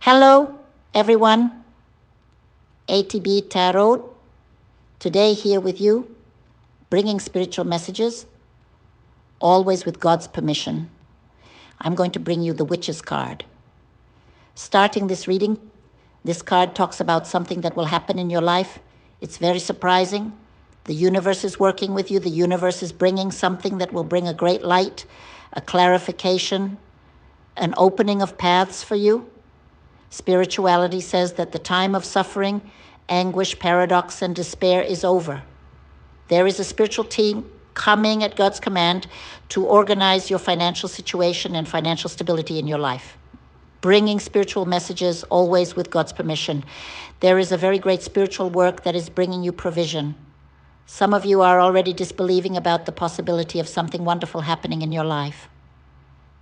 Hello, everyone. ATB Tarot. Today, here with you, bringing spiritual messages, always with God's permission. I'm going to bring you the Witch's card. Starting this reading, this card talks about something that will happen in your life. It's very surprising. The universe is working with you. The universe is bringing something that will bring a great light, a clarification, an opening of paths for you. Spirituality says that the time of suffering, anguish, paradox, and despair is over. There is a spiritual team coming at God's command to organize your financial situation and financial stability in your life, bringing spiritual messages always with God's permission. There is a very great spiritual work that is bringing you provision. Some of you are already disbelieving about the possibility of something wonderful happening in your life,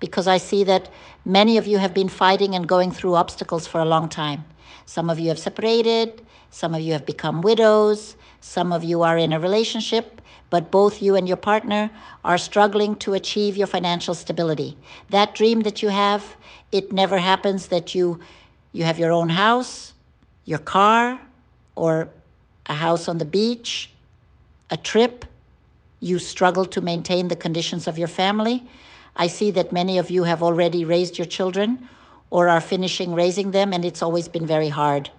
because I see that many of you have been fighting and going through obstacles for a long time. Some of you have separated, some of you have become widows, some of you are in a relationship, but both you and your partner are struggling to achieve your financial stability. That dream that you have, it never happens that you have your own house, your car, or a house on the beach, a trip. You struggle to maintain the conditions of your family. I see that many of you have already raised your children or are finishing raising them, and it's always been very hard,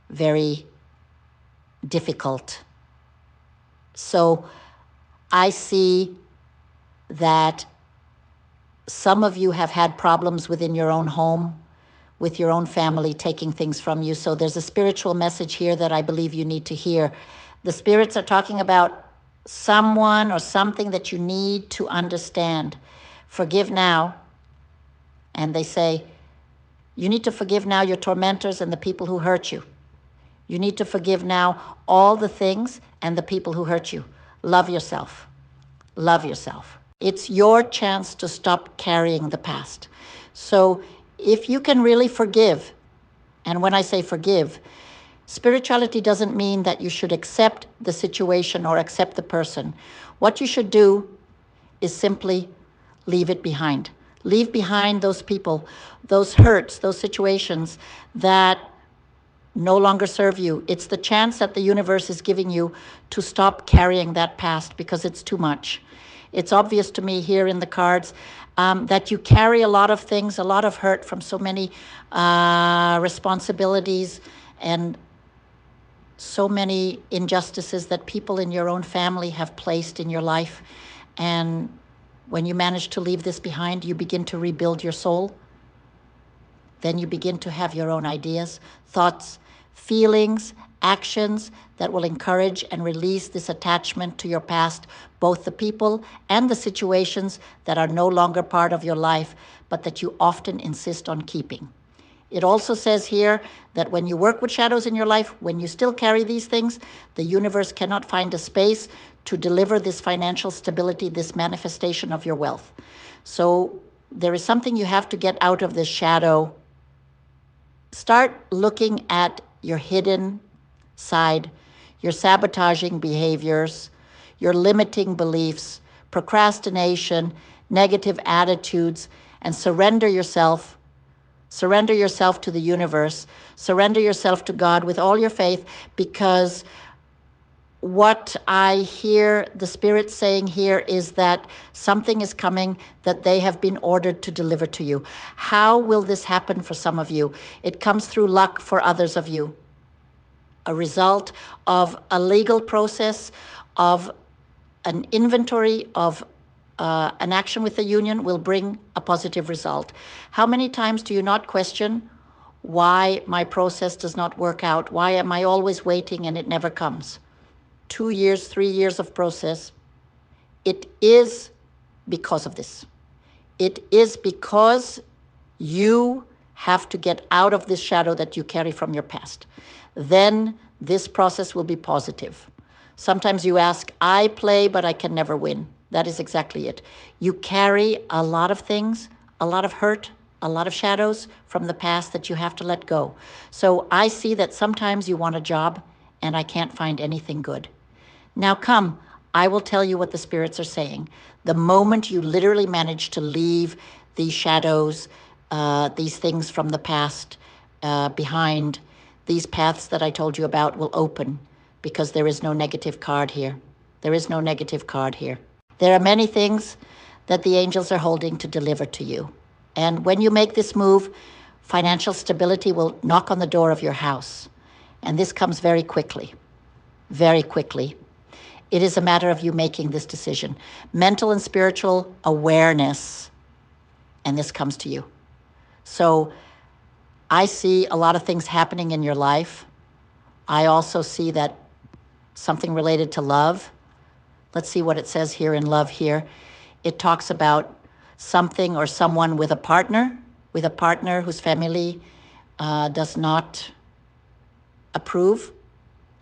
very difficult. So I see that some of you have had problems within your own home, with your own family taking things from you. So there's a spiritual message here that I believe you need to hear. The spirits are talking about someone or something that you need to understand. Forgive now. And they say, you need to forgive now your tormentors and the people who hurt you. You need to forgive now all the things and the people who hurt you. Love yourself. Love yourself. It's your chance to stop carrying the past. So if you can really forgive, and when I say forgive, spirituality doesn't mean that you should accept the situation or accept the person. What you should do is simply leave it behind. Leave behind those people, those hurts, those situations that no longer serve you. It's the chance that the universe is giving you to stop carrying that past because it's too much. It's obvious to me here in the cards that you carry a lot of things, a lot of hurt from so many responsibilities and so many injustices that people in your own family have placed in your life. And when you manage to leave this behind, you begin to rebuild your soul. Then you begin to have your own ideas, thoughts, feelings, actions that will encourage and release this attachment to your past, both the people and the situations that are no longer part of your life, but that you often insist on keeping. It also says here that when you work with shadows in your life, when you still carry these things, the universe cannot find a space to deliver this financial stability, this manifestation of your wealth. So there is something you have to get out of this shadow. Start looking at your hidden side, your sabotaging behaviors, your limiting beliefs, procrastination, negative attitudes, and surrender yourself. Surrender yourself to the universe. Surrender yourself to God with all your faith, because what I hear the Spirit saying here is that something is coming that they have been ordered to deliver to you. How will this happen for some of you? It comes through luck for others of you. A result of a legal process, of an inventory of an action with the union will bring a positive result. How many times do you not question why my process does not work out? Why am I always waiting and it never comes? 2 years, 3 years of process. It is because of this. It is because you have to get out of this shadow that you carry from your past. Then this process will be positive. Sometimes you ask, I play, but I can never win. That is exactly it. You carry a lot of things, a lot of hurt, a lot of shadows from the past that you have to let go. So I see that sometimes you want a job and I can't find anything good. Now come, I will tell you what the spirits are saying. The moment you literally manage to leave these shadows, these things from the past, behind these paths that I told you about will open, because there is no negative card here. There is no negative card here. There are many things that the angels are holding to deliver to you. And when you make this move, financial stability will knock on the door of your house. And this comes very quickly, very quickly. It is a matter of you making this decision. Mental and spiritual awareness, and this comes to you. So I see a lot of things happening in your life. I also see that something related to love. Let's see what it says here in love here. It talks about something or someone with a partner whose family does not approve,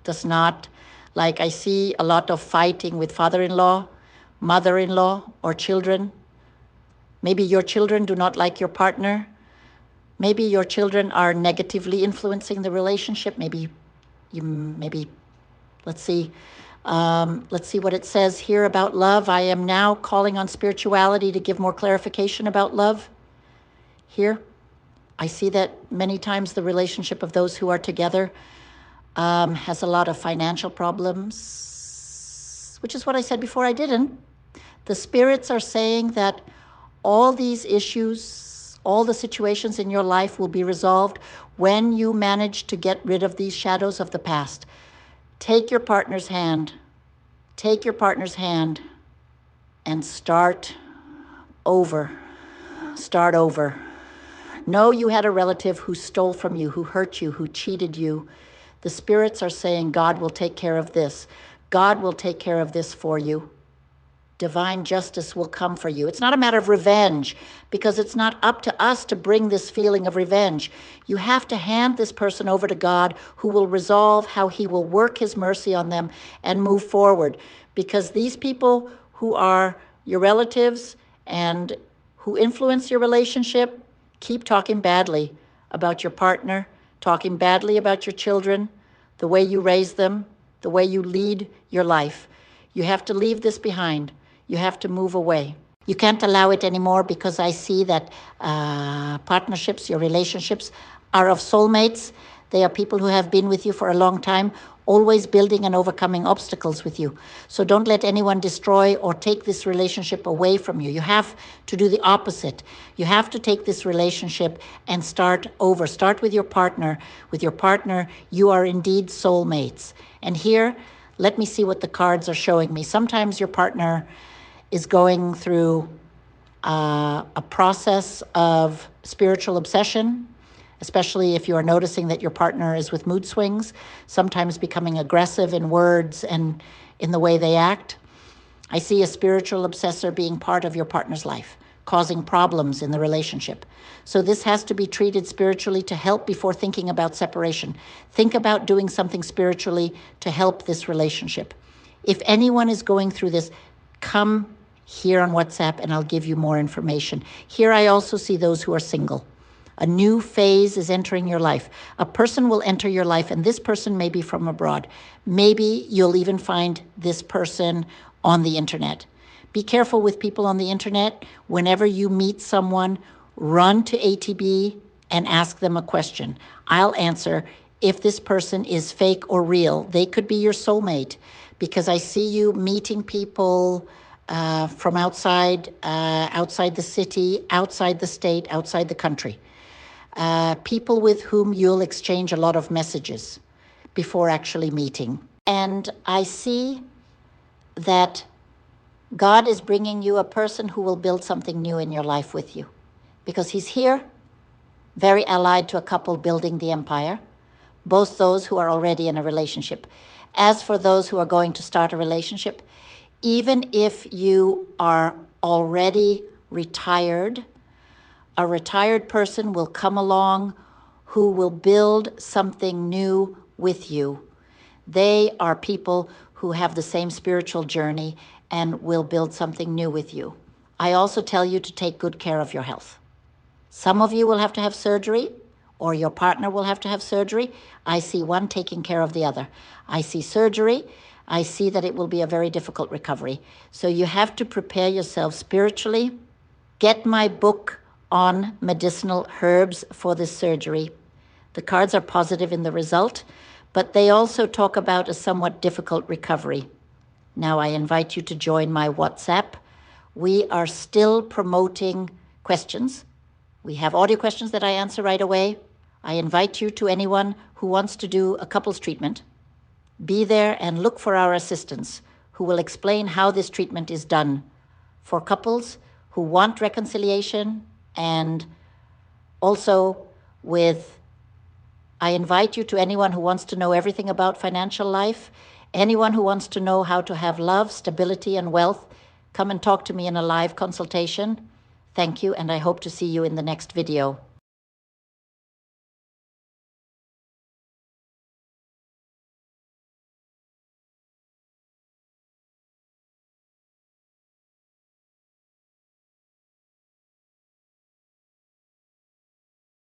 does not, like I see a lot of fighting with father-in-law, mother-in-law, or children. Maybe your children do not like your partner. Maybe your children are negatively influencing the relationship. Maybe, let's see what it says here about love. I am now calling on spirituality to give more clarification about love. Here, I see that many times the relationship of those who are together has a lot of financial problems, which is what I said before I didn't. The spirits are saying that all these issues, all the situations in your life will be resolved when you manage to get rid of these shadows of the past. Take your partner's hand. Take your partner's hand and start over. Start over. Know you had a relative who stole from you, who hurt you, who cheated you. The spirits are saying God will take care of this. God will take care of this for you. Divine justice will come for you. It's not a matter of revenge, because it's not up to us to bring this feeling of revenge. You have to hand this person over to God, who will resolve how he will work his mercy on them and move forward. Because these people who are your relatives and who influence your relationship keep talking badly about your partner, talking badly about your children, the way you raise them, the way you lead your life. You have to leave this behind. You have to move away. You can't allow it anymore, because I see that partnerships, your relationships, are of soulmates. They are people who have been with you for a long time, always building and overcoming obstacles with you. So don't let anyone destroy or take this relationship away from you. You have to do the opposite. You have to take this relationship and start over. Start with your partner. With your partner, you are indeed soulmates. And here, let me see what the cards are showing me. Sometimes your partner is going through a process of spiritual obsession, especially if you are noticing that your partner is with mood swings, sometimes becoming aggressive in words and in the way they act. I see a spiritual obsessor being part of your partner's life, causing problems in the relationship. So this has to be treated spiritually to help before thinking about separation. Think about doing something spiritually to help this relationship. If anyone is going through this, come here on WhatsApp and I'll give you more information. Here I also see those who are single. A new phase is entering your life. A person will enter your life, and this person may be from abroad. Maybe you'll even find this person on the internet. Be careful with people on the internet. Whenever you meet someone, run to ATB and ask them a question. I'll answer if this person is fake or real. They could be your soulmate, because I see you meeting people from outside the city, outside the state, outside the country. People with whom you'll exchange a lot of messages before actually meeting. And I see that God is bringing you a person who will build something new in your life with you, because he's here, very allied to a couple building the empire, both those who are already in a relationship. As for those who are going to start a relationship, even if you are already retired, a retired person will come along who will build something new with you. They are people who have the same spiritual journey and will build something new with you. I also tell you to take good care of your health. Some of you will have to have surgery, or your partner will have to have surgery. I see one taking care of the other. I see surgery. I see that it will be a very difficult recovery. So you have to prepare yourself spiritually. Get my book on medicinal herbs for this surgery. The cards are positive in the result, but they also talk about a somewhat difficult recovery. Now I invite you to join my WhatsApp. We are still promoting questions. We have audio questions that I answer right away. I invite you to anyone who wants to do a couples treatment. Be there and look for our assistants who will explain how this treatment is done for couples who want reconciliation, and also I invite you to anyone who wants to know everything about financial life, anyone who wants to know how to have love, stability, and wealth. Come and talk to me in a live consultation. Thank you, and I hope to see you in the next video.